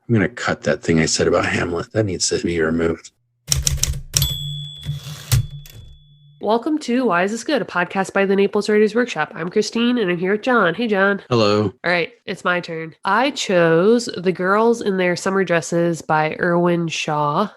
I'm going to cut that thing I said about Hamlet. That needs to be removed. Welcome to Why Is This Good, a podcast by the Naples Writers Workshop. I'm Christine, and I'm here with John. Hey, John. Hello. All right, it's my turn. I chose The Girls in Their Summer Dresses by Irwin Shaw.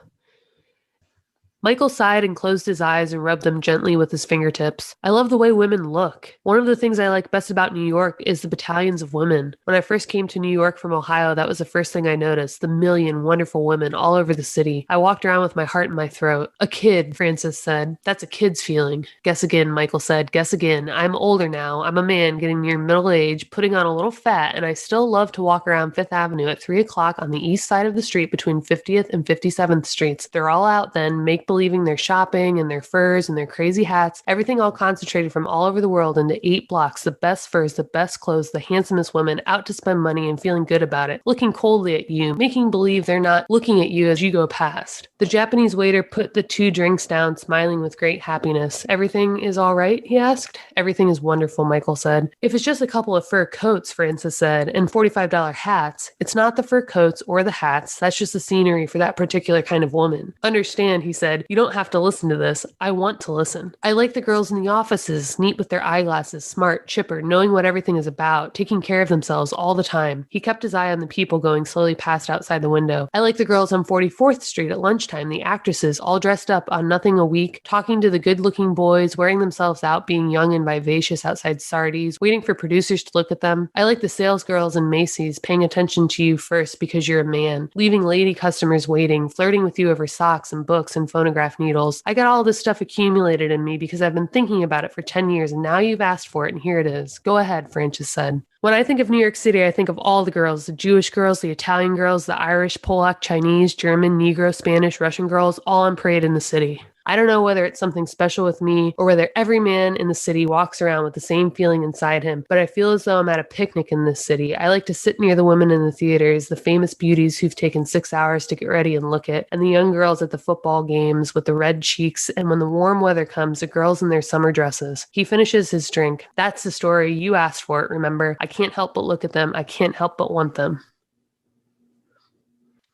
Michael sighed and closed his eyes and rubbed them gently with his fingertips. I love the way women look. One of the things I like best about New York is the battalions of women. When I first came to New York from Ohio, that was the first thing I noticed, the million wonderful women all over the city. I walked around with my heart in my throat. A kid, Francis said. That's a kid's feeling. Guess again, Michael said. Guess again. I'm older now. I'm a man getting near middle age, putting on a little fat, and I still love to walk around Fifth Avenue at 3 o'clock on the east side of the street between 50th and 57th Streets. They're all out then, make-believing their shopping and their furs and their crazy hats, everything all concentrated from all over the world into 8 blocks, the best furs, the best clothes, the handsomest women out to spend money and feeling good about it, looking coldly at you, making believe they're not looking at you as you go past. The Japanese waiter put the 2 drinks down, smiling with great happiness. Everything is all right, he asked. Everything is wonderful, Michael said. If it's just a couple of fur coats, Francis said, and $45 hats, it's not the fur coats or the hats, that's just the scenery for that particular kind of woman. Understand, he said, you don't have to listen to this. I want to listen. I like the girls in the offices, neat with their eyeglasses, smart, chipper, knowing what everything is about, taking care of themselves all the time. He kept his eye on the people going slowly past outside the window. I like the girls on 44th Street at lunchtime, the actresses, all dressed up on nothing a week, talking to the good-looking boys, wearing themselves out, being young and vivacious outside Sardi's, waiting for producers to look at them. I like the sales girls in Macy's, paying attention to you first because you're a man, leaving lady customers waiting, flirting with you over socks and books and phonograph needles. I got all this stuff accumulated in me because I've been thinking about it for 10 years and now you've asked for it and here it is. Go ahead, Francis said. When I think of New York City, I think of all the girls, the Jewish girls, the Italian girls, the Irish, Polak, Chinese, German, Negro, Spanish, Russian girls, all on parade in the city. I don't know whether it's something special with me or whether every man in the city walks around with the same feeling inside him, but I feel as though I'm at a picnic in this city. I like to sit near the women in the theaters, the famous beauties who've taken 6 hours to get ready and look at, and the young girls at the football games with the red cheeks, and when the warm weather comes, the girls in their summer dresses. He finishes his drink. That's the story. You asked for it, remember? I can't help but look at them. I can't help but want them.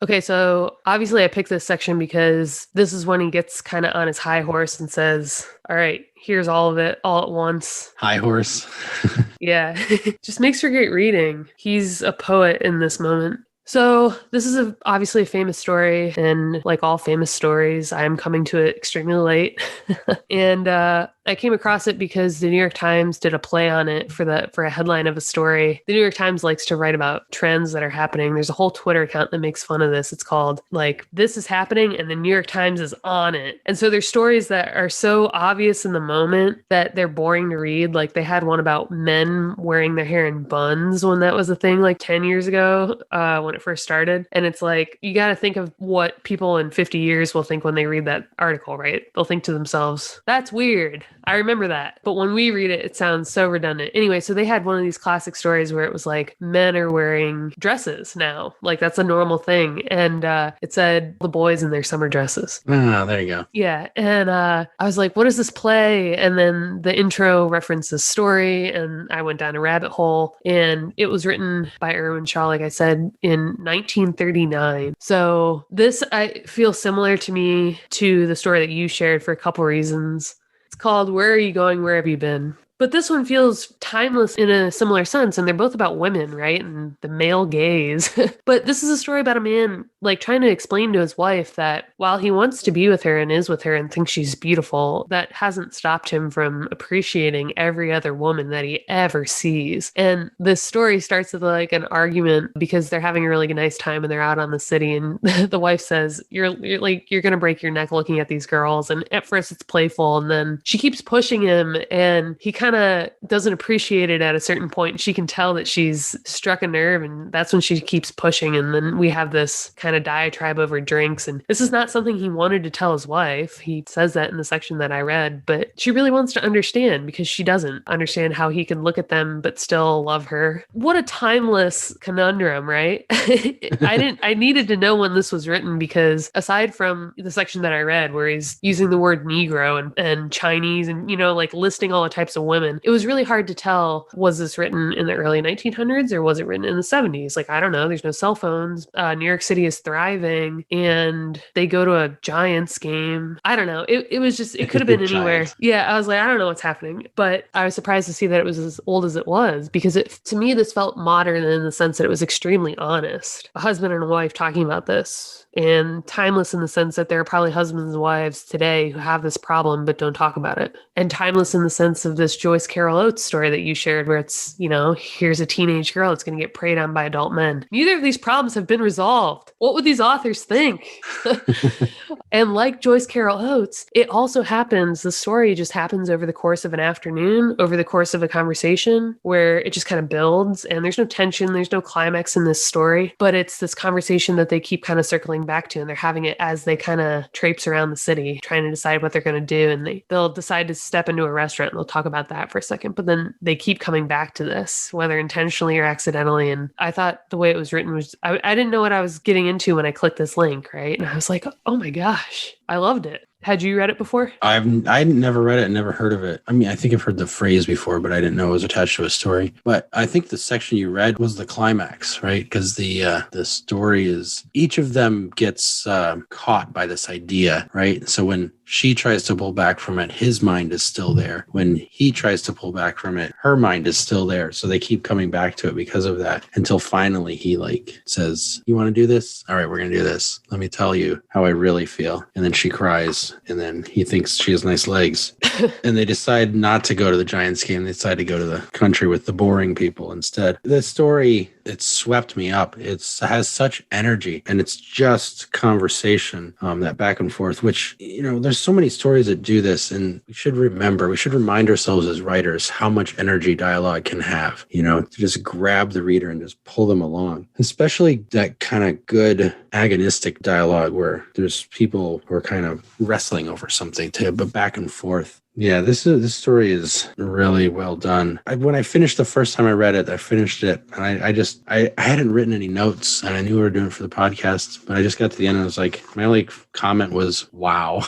Okay, so obviously I picked this section because this is when he gets kind of on his high horse and says, all right, here's all of it all at once. High horse. Yeah, just makes for great reading. He's a poet in this moment. So this is obviously a famous story, and like all famous stories, I am coming to it extremely late. And I came across it because the New York Times did a play on it for a headline of a story. The New York Times likes to write about trends that are happening. There's a whole Twitter account that makes fun of this. It's called like, this is happening and the New York Times is on it. And so there's stories that are so obvious in the moment that they're boring to read. Like they had one about men wearing their hair in buns when that was a thing like 10 years ago when it first started. And it's like, you got to think of what people in 50 years will think when they read that article, right? They'll think to themselves, that's weird. I remember that. But when we read it, it sounds so redundant. Anyway, so they had one of these classic stories where it was like men are wearing dresses now. Like that's a normal thing. And it said the boys in their summer dresses. Ah, there you go. Yeah. And I was like, what is this play? And then the intro referenced this story and I went down a rabbit hole, and it was written by Irwin Shaw, like I said, in 1939. So this, I feel similar to me to the story that you shared for a couple reasons. It's called Where Are You Going? Where Have You Been? But this one feels timeless in a similar sense, and they're both about women, right? And the male gaze. But this is a story about a man like trying to explain to his wife that while he wants to be with her and is with her and thinks she's beautiful, that hasn't stopped him from appreciating every other woman that he ever sees. And this story starts with like an argument because they're having a really nice time and they're out on the city, and the wife says, you're gonna break your neck looking at these girls. And at first it's playful, and then she keeps pushing him, and he kind of doesn't appreciate it at a certain point. She can tell that she's struck a nerve, and that's when she keeps pushing. And then we have this kind of diatribe over drinks. And this is not something he wanted to tell his wife. He says that in the section that I read, but she really wants to understand because she doesn't understand how he can look at them but still love her. What a timeless conundrum, right? I needed to know when this was written, because aside from the section that I read where he's using the word Negro and Chinese and, like listing all the types of women women. It was really hard to tell, was this written in the early 1900s or was it written in the 70s? Like, I don't know. There's no cell phones. New York City is thriving and they go to a Giants game. I don't know. It was just, it could have been anywhere. Giants. Yeah, I was like, I don't know what's happening. But I was surprised to see that it was as old as it was, because to me, this felt modern in the sense that it was extremely honest. A husband and a wife talking about this, and timeless in the sense that there are probably husbands and wives today who have this problem but don't talk about it. And timeless in the sense of this Joyce Carol Oates story that you shared, where it's, here's a teenage girl that's going to get preyed on by adult men. Neither of these problems have been resolved. What would these authors think? And like Joyce Carol Oates, it also happens, the story just happens over the course of an afternoon, over the course of a conversation, where it just kind of builds and there's no tension, there's no climax in this story, but it's this conversation that they keep kind of circling back to, and they're having it as they kind of traipse around the city trying to decide what they're going to do. And they'll decide to step into a restaurant, and they'll talk about that for a second, but then they keep coming back to this, whether intentionally or accidentally. And I thought the way it was written was, I didn't know what I was getting into when I clicked this link, right? And I was like, oh my gosh, I loved it. Had you read it before? I'd never read it, never heard of it. I mean, I think I've heard the phrase before, but I didn't know it was attached to a story. But I think the section you read was the climax, right? Because the story is, each of them gets caught by this idea, right? So when she tries to pull back from it, his mind is still there. When he tries to pull back from it, her mind is still there. So they keep coming back to it because of that, until finally he says, you want to do this? All right, we're going to do this. Let me tell you how I really feel. And then she cries. And then he thinks she has nice legs. And they decide not to go to the Giants game. They decide to go to the country with the boring people instead. The story, it swept me up. It has such energy, and it's just conversation, that back and forth, which, there's so many stories that do this. And we should remind ourselves as writers how much energy dialogue can have, to just grab the reader and just pull them along, especially that kind of good agonistic dialogue where there's people who are kind of wrestling over something, but back and forth. Yeah, this story is really well done. When I finished the first time I read it, I finished it, and I hadn't written any notes, and I knew we were doing it for the podcast, but I just got to the end and I was like, my only comment was, wow.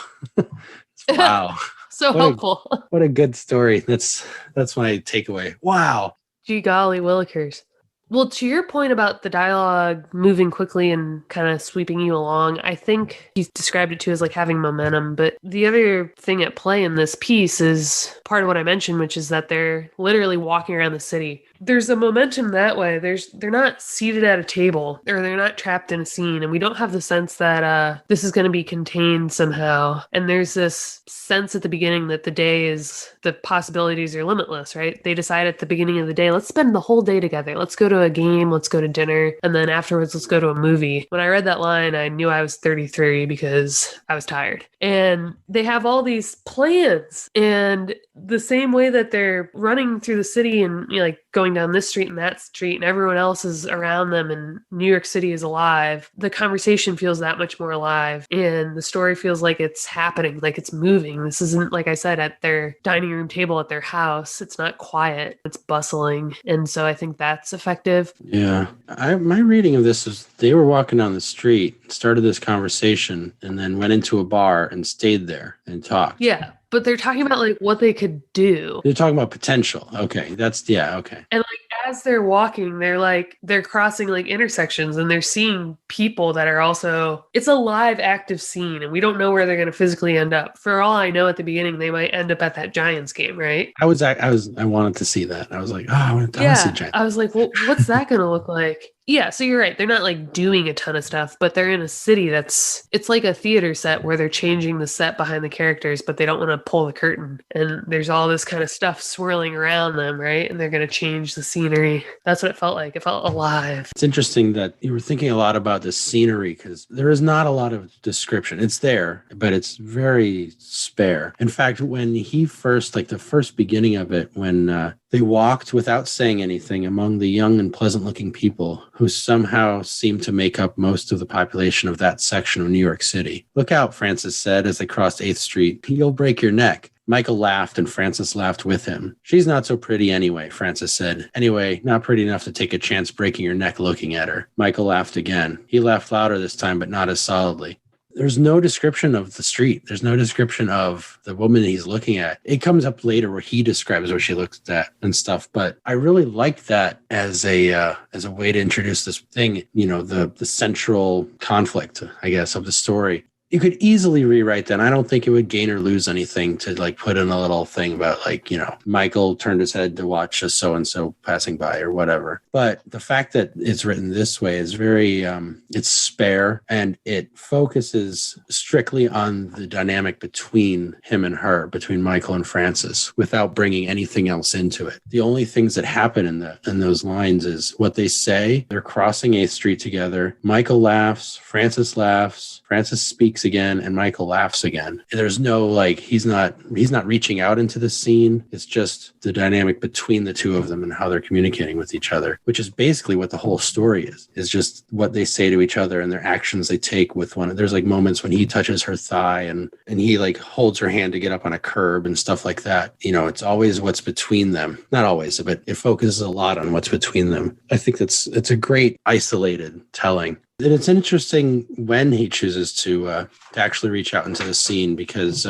Wow. So helpful. What a good story. That's my takeaway. Wow. Gee golly willikers. Well, to your point about the dialogue moving quickly and kind of sweeping you along, I think you described it too as having momentum. But the other thing at play in this piece is part of what I mentioned, which is that they're literally walking around the city. There's a momentum that way. They're not seated at a table, or they're not trapped in a scene, and we don't have the sense that this is going to be contained somehow. And there's this sense at the beginning that the possibilities are limitless, right? They decide at the beginning of the day, let's spend the whole day together. Let's go to a game, let's go to dinner, and then afterwards, let's go to a movie. When I read that line, I knew I was 33 because I was tired. And they have all these plans, and the same way that they're running through the city and going down this street and that street, and everyone else is around them, and New York City is alive, the conversation feels that much more alive, and the story feels like it's happening, like it's moving. This isn't, like I said, at their dining room table at their house. It's not quiet, it's bustling. And so I think that's effective. Yeah. My reading of this is they were walking down the street, started this conversation, and then went into a bar and stayed there and talked. Yeah. But they're talking about what they could do. They're talking about potential. Okay. Okay. And as they're walking, they're crossing intersections, and they're seeing people that are also, it's a live active scene, and we don't know where they're going to physically end up. For all I know, at the beginning, they might end up at that Giants game, right? I wanted to see that. I was like, I want to see Giants. I was like, well, what's that going to look like? Yeah, so you're right. They're not doing a ton of stuff, but they're in a city it's like a theater set where they're changing the set behind the characters, but they don't want to pull the curtain. And there's all this kind of stuff swirling around them, right? And they're going to change the scenery. That's what it felt like. It felt alive. It's interesting that you were thinking a lot about the scenery, because there is not a lot of description. It's there, but it's very spare. In fact, when he first, the first beginning of it, when they walked without saying anything among the young and pleasant-looking people who somehow seemed to make up most of the population of that section of New York City. Look out, Francis said as they crossed 8th Street. You'll break your neck. Michael laughed, and Francis laughed with him. She's not so pretty anyway, Francis said. Anyway, not pretty enough to take a chance breaking your neck looking at her. Michael laughed again. He laughed louder this time, but not as solidly. There's no description of the street. There's no description of the woman he's looking at. It comes up later where he describes what she looks at and stuff. But I really like that as a way to introduce this thing, the central conflict, I guess, of the story. You could easily rewrite that. I don't think it would gain or lose anything to put in a little thing about Michael turned his head to watch a so-and-so passing by or whatever. But the fact that it's written this way is very, it's spare, and it focuses strictly on the dynamic between him and her, between Michael and Frances, without bringing anything else into it. The only things that happen in those lines is what they say. They're crossing 8th Street together. Michael laughs. Frances speaks again, and Michael laughs again. There's no he's not reaching out into the scene. It's just the dynamic between the two of them and how they're communicating with each other, which is basically what the whole story is just what they say to each other and their actions they take with one. There's moments when he touches her thigh and he holds her hand to get up on a curb and stuff like that. It's always what's between them. Not always, but it focuses a lot on what's between them. I think it's a great isolated telling. And it's interesting when he chooses to actually reach out into the scene, because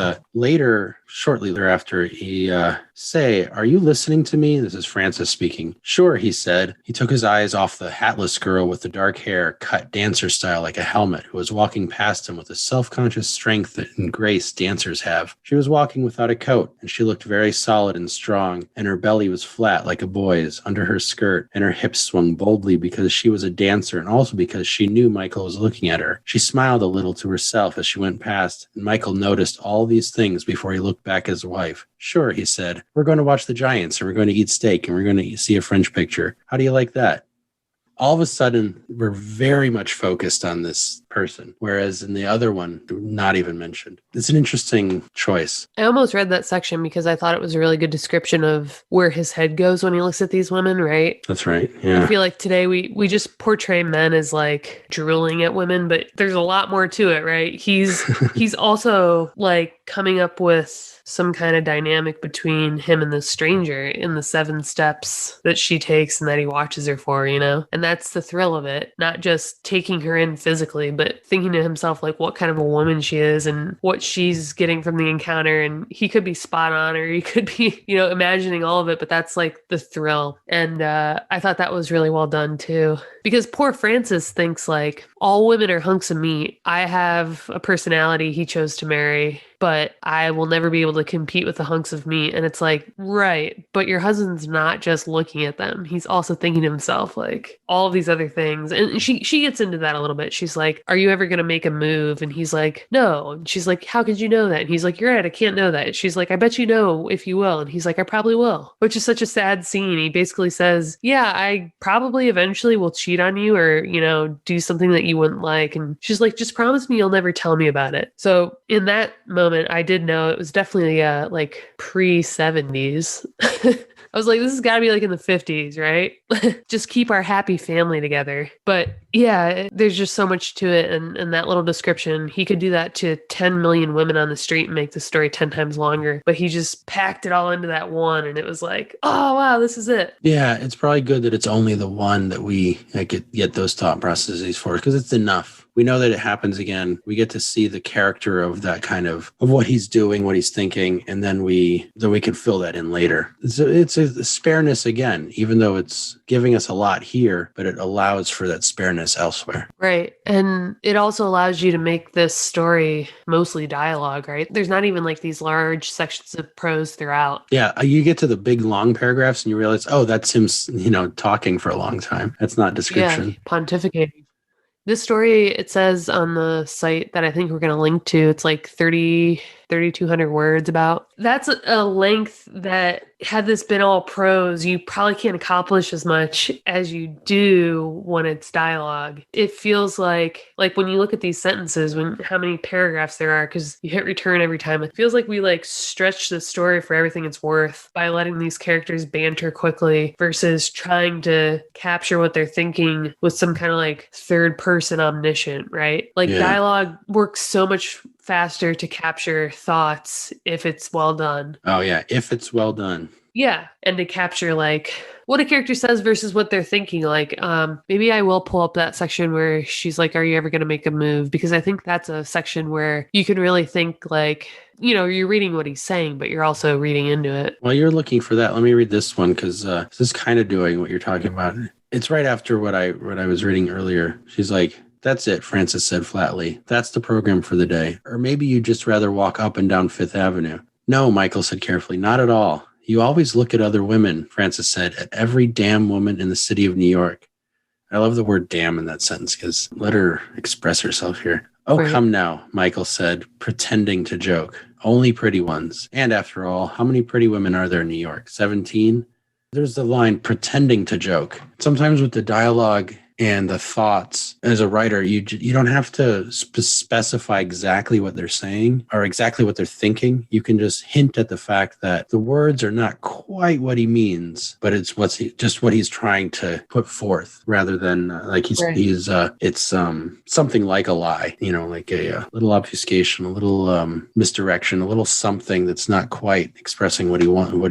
shortly thereafter, he say, "Are you listening to me?" This is Frances speaking. "Sure," he said. He took his eyes off the hatless girl with the dark hair cut dancer style like a helmet, who was walking past him with the self-conscious strength and grace dancers have. She was walking without a coat, and she looked very solid and strong, and her belly was flat like a boy's under her skirt, and her hips swung boldly because she was a dancer and also because she knew Michael was looking at her. She smiled a little to herself as she went past, and Michael noticed all these things before he looked back at his wife. "Sure," he said. "We're going to watch the Giants, and we're going to eat steak, and we're going to see a French picture. How do you like that?" All of a sudden, we're very much focused on this person, whereas in the other one, not even mentioned. It's an interesting choice. I almost read that section because I thought it was a really good description of where his head goes when he looks at these women, right? That's right, yeah. I feel like today we just portray men as drooling at women, but there's a lot more to it, right? He's also coming up with some kind of dynamic between him and the stranger in the 7 steps that she takes and that he watches her for, And that's the thrill of it. Not just taking her in physically, but thinking to himself, what kind of a woman she is and what she's getting from the encounter. And he could be spot on, or he could be, imagining all of it, but that's the thrill. And I thought that was really well done too. Because poor Frances thinks all women are hunks of meat. I have a personality he chose to marry, but I will never be able to compete with the hunks of meat. And it's right, but your husband's not just looking at them. He's also thinking to himself, all of these other things. And she gets into that a little bit. She's like, "Are you ever going to make a move?" And he's like, "No." And she's like, "How could you know that?" And he's like, "You're right, I can't know that." She's like, "I bet you know if you will." And he's like, "I probably will," which is such a sad scene. He basically says, "Yeah, I probably eventually will cheat on you or, do something that you wouldn't like." And she's like, "Just promise me you'll never tell me about it." So in that moment, I did know it was definitely pre-70s. I was like, this has got to be in the 50s, right? Just keep our happy family together. But yeah, there's just so much to it. And that little description, he could do that to 10 million women on the street and make the story 10 times longer. But he just packed it all into that one. And it was oh, wow, this is it. Yeah, it's probably good that it's only the one that we could get those thought processes for, because it's enough. We know that it happens again. We get to see the character of that kind of what he's doing, what he's thinking, and then we can fill that in later. It's a spareness again, even though it's giving us a lot here, but it allows for that spareness elsewhere. Right. And it also allows you to make this story mostly dialogue, right? There's not even these large sections of prose throughout. Yeah, you get to the big long paragraphs and you realize, oh, that's him, talking for a long time. That's not description. Yeah, pontificating. This story, it says on the site that I think we're going to link to, it's 3,200 words about. That's a length that, had this been all prose, you probably can't accomplish as much as you do when it's dialogue. It feels like when you look at these sentences, how many paragraphs there are, because you hit return every time, it feels like we stretch the story for everything it's worth by letting these characters banter quickly versus trying to capture what they're thinking with some kind of third person omniscient, right? Dialogue works so much faster to capture thoughts if it's well done. Oh yeah, if it's well done. Yeah, and to capture like what a character says versus what they're thinking. Like, maybe I will pull up that section where she's like, "Are you ever going to make a move?" Because I think that's a section where you can really think like, you're reading what he's saying, but you're also reading into it. While you're looking for that, let me read this one because this is kind of doing what you're talking about. It's right after what I was reading earlier. She's like, "That's it," Frances said flatly. "That's the program for the day. Or maybe you'd just rather walk up and down Fifth Avenue." "No," Michael said carefully, "not at all. You always look at other women," Frances said, "at every damn woman in the city of New York." I love the word damn in that sentence because let her express herself here. "Oh, Right. Come now," Michael said, pretending to joke. "Only pretty ones. And after all, how many pretty women are there in New York? 17? There's the line pretending to joke. Sometimes with the dialogue and the thoughts as a writer, you don't have to specify exactly what they're saying or exactly what they're thinking. You can just hint at the fact that the words are not quite what he means, but it's just what he's trying to put forth rather than like it's something like a lie, like a little obfuscation, a little misdirection, a little something that's not quite expressing what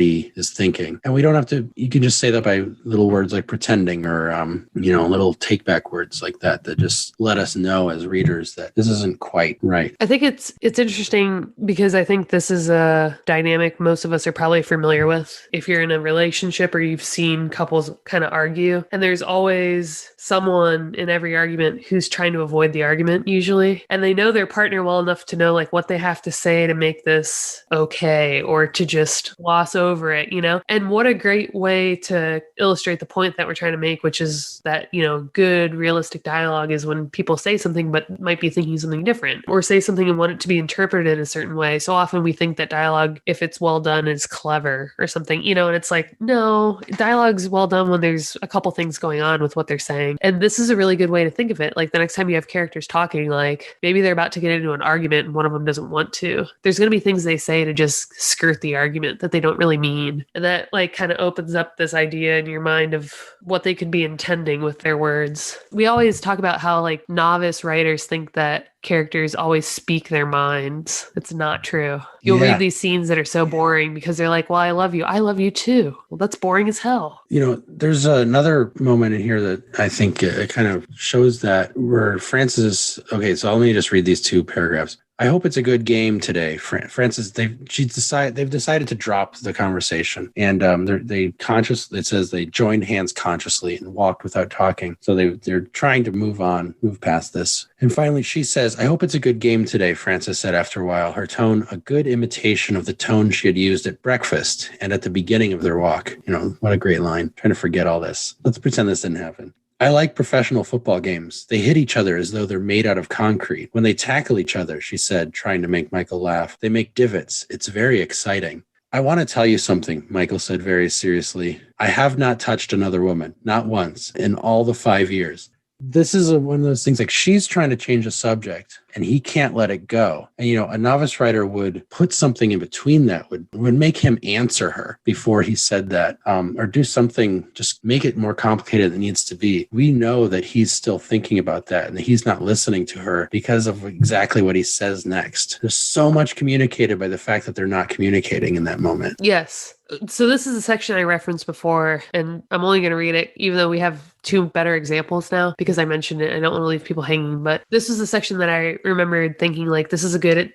he is thinking. And we don't have to, you can just say that by little words like pretending or, little take back words like that just let us know as readers that this isn't quite right. I think it's interesting because I think this is a dynamic most of us are probably familiar with if you're in a relationship or you've seen couples kind of argue, and there's always someone in every argument who's trying to avoid the argument usually, and they know their partner well enough to know like what they have to say to make this okay or to just gloss over it, and what a great way to illustrate the point that we're trying to make, which is that good realistic dialogue is when people say something but might be thinking something different or say something and want it to be interpreted in a certain way. So often we think that dialogue, if it's well done, is clever or something, and it's like, no, dialogue's well done when there's a couple things going on with what they're saying. And this is a really good way to think of it. Like the next time you have characters talking, like maybe they're about to get into an argument and one of them doesn't want to, there's going to be things they say to just skirt the argument that they don't really mean. And that like kind of opens up this idea in your mind of what they could be intending with their words. We always talk about how like novice writers think that characters always speak their minds. It's not true. You'll read these scenes that are so boring because they're like, well, I love you too. Well, that's boring as hell. There's another moment in here that I think it kind of shows that where Frances, okay, so let me just read these two paragraphs. "I hope it's a good game today." Frances, they've decided to drop the conversation, and it says they joined hands consciously and walked without talking. So they're trying to move past this. And finally, she says, "I hope it's a good game today," Frances said after a while, her tone a good imitation of the tone she had used at breakfast and at the beginning of their walk. What a great line. I'm trying to forget all this. Let's pretend this didn't happen. "I like professional football games. They hit each other as though they're made out of concrete. When they tackle each other," she said, trying to make Michael laugh, "they make divots. It's very exciting." "I want to tell you something," Michael said very seriously. "I have not touched another woman, not once, in all the 5 years." This is one of those things like she's trying to change a subject and he can't let it go. And, a novice writer would put something in between that would make him answer her before he said that, or do something, just make it more complicated than it needs to be. We know that he's still thinking about that and that he's not listening to her because of exactly what he says next. There's so much communicated by the fact that they're not communicating in that moment. Yes. So this is a section I referenced before, and I'm only going to read it, even though we have two better examples now, because I mentioned it. I don't want to leave people hanging, but this is a section that I remembered thinking like, this is a good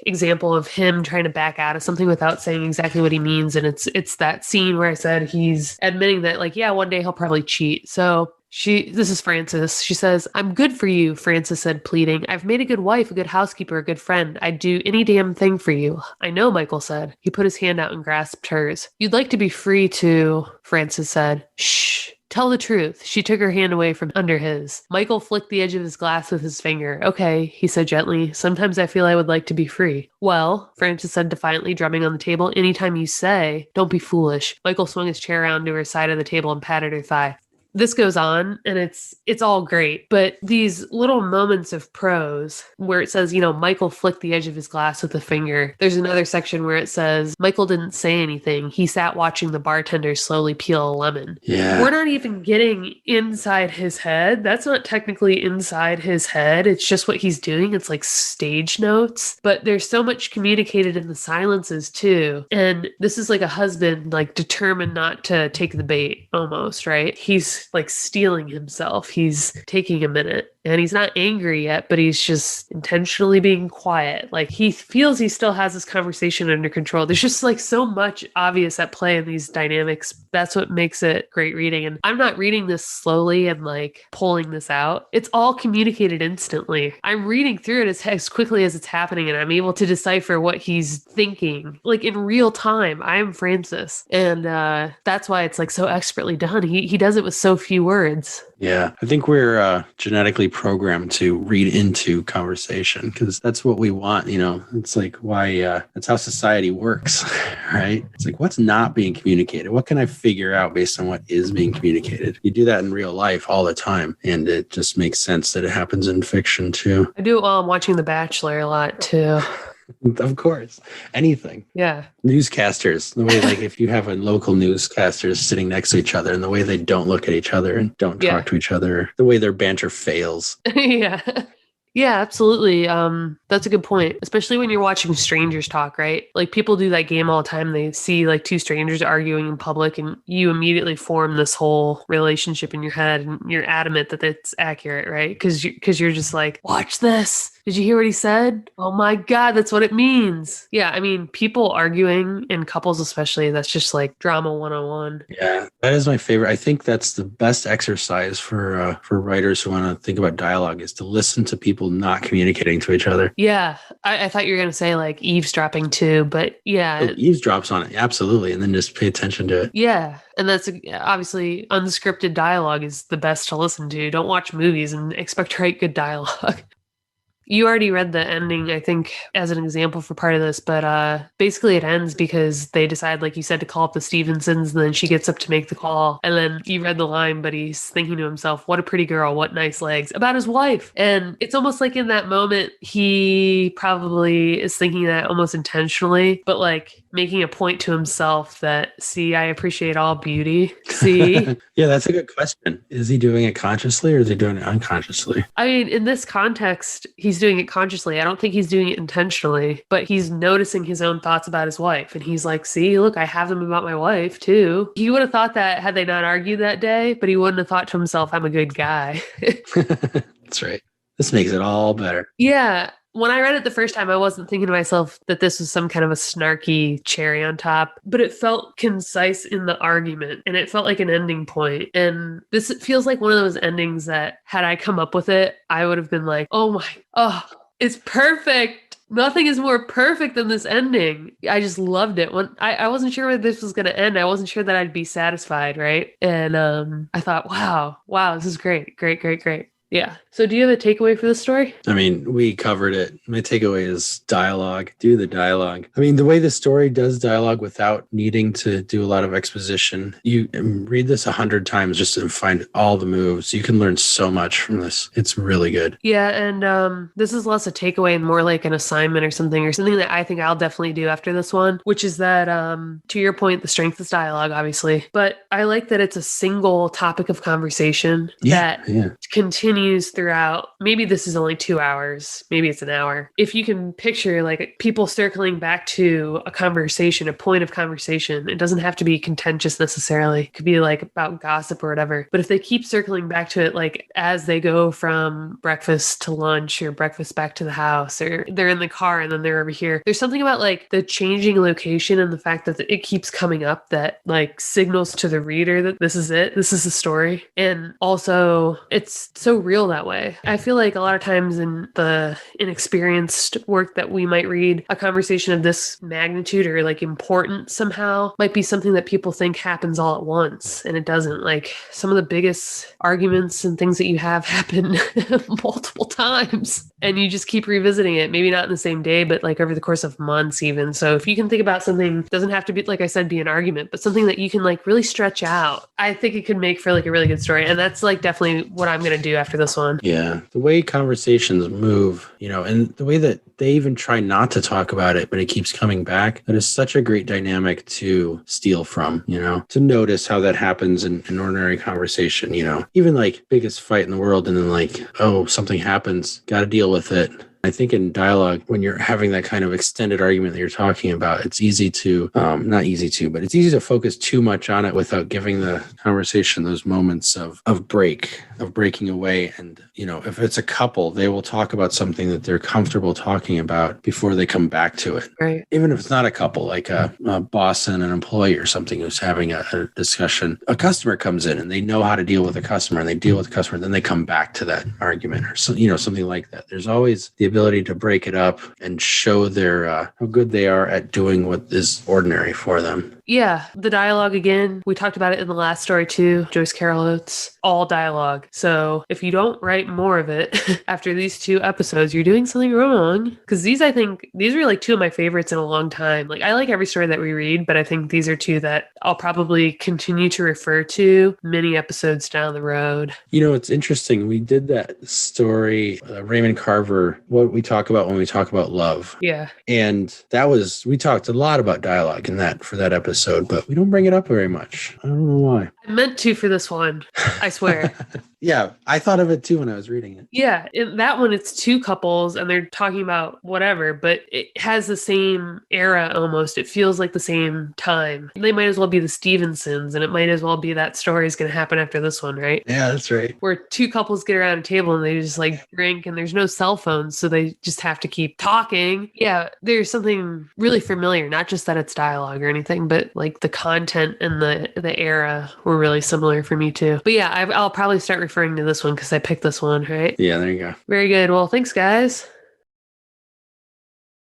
example of him trying to back out of something without saying exactly what he means. And it's that scene where I said he's admitting that like, yeah, one day he'll probably cheat. So this is Frances. She says, "I'm good for you," Frances said, pleading. "I've made a good wife, a good housekeeper, a good friend. I'd do any damn thing for you." "I know," Michael said. He put his hand out and grasped hers. "You'd like to be free to," Frances said. "Shh. Tell the truth." She took her hand away from under his. Michael flicked the edge of his glass with his finger. "Okay," he said gently. "Sometimes I feel I would like to be free." "Well," Frances said defiantly, drumming on the table, "anytime you say." "Don't be foolish." Michael swung his chair around to her side of the table and patted her thigh. this goes on and it's all great, but these little moments of prose where it says, Michael flicked the edge of his glass with a finger. There's another section where it says Michael didn't say anything. He sat watching the bartender slowly peel a lemon. Yeah. We're not even getting inside his head. That's not technically inside his head. It's just what he's doing. It's like stage notes, but there's so much communicated in the silences too. And this is like a husband like determined not to take the bait almost, right? He's like steeling himself. He's taking a minute. And he's not angry yet, but he's just intentionally being quiet. Like he feels he still has this conversation under control. There's just like so much obvious at play in these dynamics. That's what makes it great reading. And I'm not reading this slowly and like pulling this out. It's all communicated instantly. I'm reading through it as quickly as it's happening, and I'm able to decipher what he's thinking like in real time. I'm Francis. And that's why it's like so expertly done. He does it with so few words. Yeah, I think we're genetically programmed to read into conversation because that's what we want. It's like why that's how society works, right? It's like what's not being communicated? What can I figure out based on what is being communicated? You do that in real life all the time, and it just makes sense that it happens in fiction too. I do it while I'm watching The Bachelor a lot too. Of course, anything. Yeah. Newscasters, the way like if you have a local newscasters sitting next to each other and the way they don't look at each other and don't talk to each other, the way their banter fails. Yeah. Yeah, absolutely. That's a good point, especially when you're watching strangers talk, right? Like people do that game all the time. They see like two strangers arguing in public and you immediately form this whole relationship in your head and you're adamant that it's accurate, right? Because you're just like, watch this. Did you hear what he said? Oh my God, that's what it means. Yeah, I mean, people arguing in couples especially, that's just like drama 101. Yeah, that is my favorite. I think that's the best exercise for writers who want to think about dialogue is to listen to people not communicating to each other. Yeah, I thought you were going to say like eavesdropping too, but yeah. Oh, eavesdrops on it, absolutely, and then just pay attention to it. Yeah, and that's obviously unscripted dialogue is the best to listen to. Don't watch movies and expect to write good dialogue. You already read the ending, I think, as an example for part of this, but basically it ends because they decide, like you said, to call up the Stevensons, and then she gets up to make the call. And then you read the line, but he's thinking to himself, what a pretty girl, what nice legs, about his wife. And it's almost like in that moment, he probably is thinking that almost intentionally, but like making a point to himself that, see, I appreciate all beauty. See? Yeah, that's a good question. Is he doing it consciously or is he doing it unconsciously? I mean, in this context, he's doing it consciously. I don't think he's doing it intentionally, but he's noticing his own thoughts about his wife. And he's like, see, look, I have them about my wife too. He would have thought that had they not argued that day, but he wouldn't have thought to himself, I'm a good guy. That's right. This makes it all better. Yeah. When I read it the first time, I wasn't thinking to myself that this was some kind of a snarky cherry on top, but it felt concise in the argument and it felt like an ending point. And this feels like one of those endings that had I come up with it, I would have been like, oh, it's perfect. Nothing is more perfect than this ending. I just loved it. When I wasn't sure where this was going to end. I wasn't sure that I'd be satisfied, right? And I thought, wow, this is great. Great. Yeah. So do you have a takeaway for this story? I mean, we covered it. My takeaway is dialogue. Do the dialogue. I mean, the way the story does dialogue without needing to do a lot of exposition. You read this 100 times just to find all the moves. You can learn so much from this. It's really good. Yeah. And this is less a takeaway and more like an assignment or something that I think I'll definitely do after this one, which is that, to your point, the strength is dialogue, obviously. But I like that it's a single topic of conversation that continues throughout. Maybe this is only 2 hours, maybe it's an hour. If you can picture like people circling back to a conversation, a point of conversation, it doesn't have to be contentious necessarily. It could be like about gossip or whatever. But if they keep circling back to it, like as they go from breakfast to lunch or breakfast back to the house, or they're in the car and then they're over here, there's something about like the changing location and the fact that it keeps coming up that like signals to the reader that this is it, this is the story. And also it's so real that way. I feel like a lot of times in the inexperienced work that we might read, a conversation of this magnitude or like important somehow might be something that people think happens all at once, and it doesn't. Like some of the biggest arguments and things that you have happen multiple times. and you just keep revisiting it, maybe not in the same day, but like over the course of months even. So if you can think about something, doesn't have to be, like I said, be an argument, but something that you can like really stretch out, I think it could make for like a really good story. And that's like definitely what I'm going to do after this one. Yeah. The way conversations move, and the way that they even try not to talk about it, but it keeps coming back, that is such a great dynamic to steal from, to notice how that happens in an ordinary conversation, even like biggest fight in the world. And then like, oh, something happens, got to deal with it. I think in dialogue, when you're having that kind of extended argument that you're talking about, it's easy to, not easy to, but it's easy to focus too much on it without giving the conversation those moments of breaking away. And, if it's a couple, they will talk about something that they're comfortable talking about before they come back to it. Right. Even if it's not a couple, like a boss and an employee or something who's having a discussion, a customer comes in and they know how to deal with a customer and they deal with the customer, then they come back to that argument or so, something like that. There's always the ability to break it up and show their how good they are at doing what is ordinary for them. Yeah, the dialogue again, we talked about it in the last story too, Joyce Carol Oates, all dialogue. So if you don't write more of it after these 2 episodes, you're doing something wrong. Because I think these are like 2 of my favorites in a long time. Like I like every story that we read, but I think these are 2 that I'll probably continue to refer to many episodes down the road. It's interesting. We did that story, Raymond Carver, what we talk about when we talk about love. Yeah. And we talked a lot about dialogue in that for that episode, but we don't bring it up very much. I don't know why. I meant to for this one, I swear. Yeah, I thought of it too when I was reading it. Yeah, in that one, it's 2 couples and they're talking about whatever, but it has the same era almost. It feels like the same time. They might as well be the Stevensons, and it might as well be that story is going to happen after this one, right? Yeah, that's right. Where 2 couples get around a table and they just like drink and there's no cell phones, so they just have to keep talking. Yeah, there's something really familiar, not just that it's dialogue or anything, but like the content and the era were really similar for me too. But yeah, I'll probably start referring to this one because I picked this one, right? Yeah, there you go. Very good. Well, thanks, guys.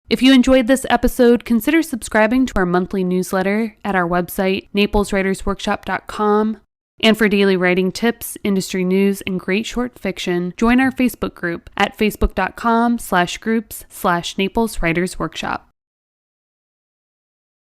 If you enjoyed this episode, consider subscribing to our monthly newsletter at our website, napleswritersworkshop.com. And for daily writing tips, industry news, and great short fiction, join our Facebook group at facebook.com/groups/Naples Writers Workshop.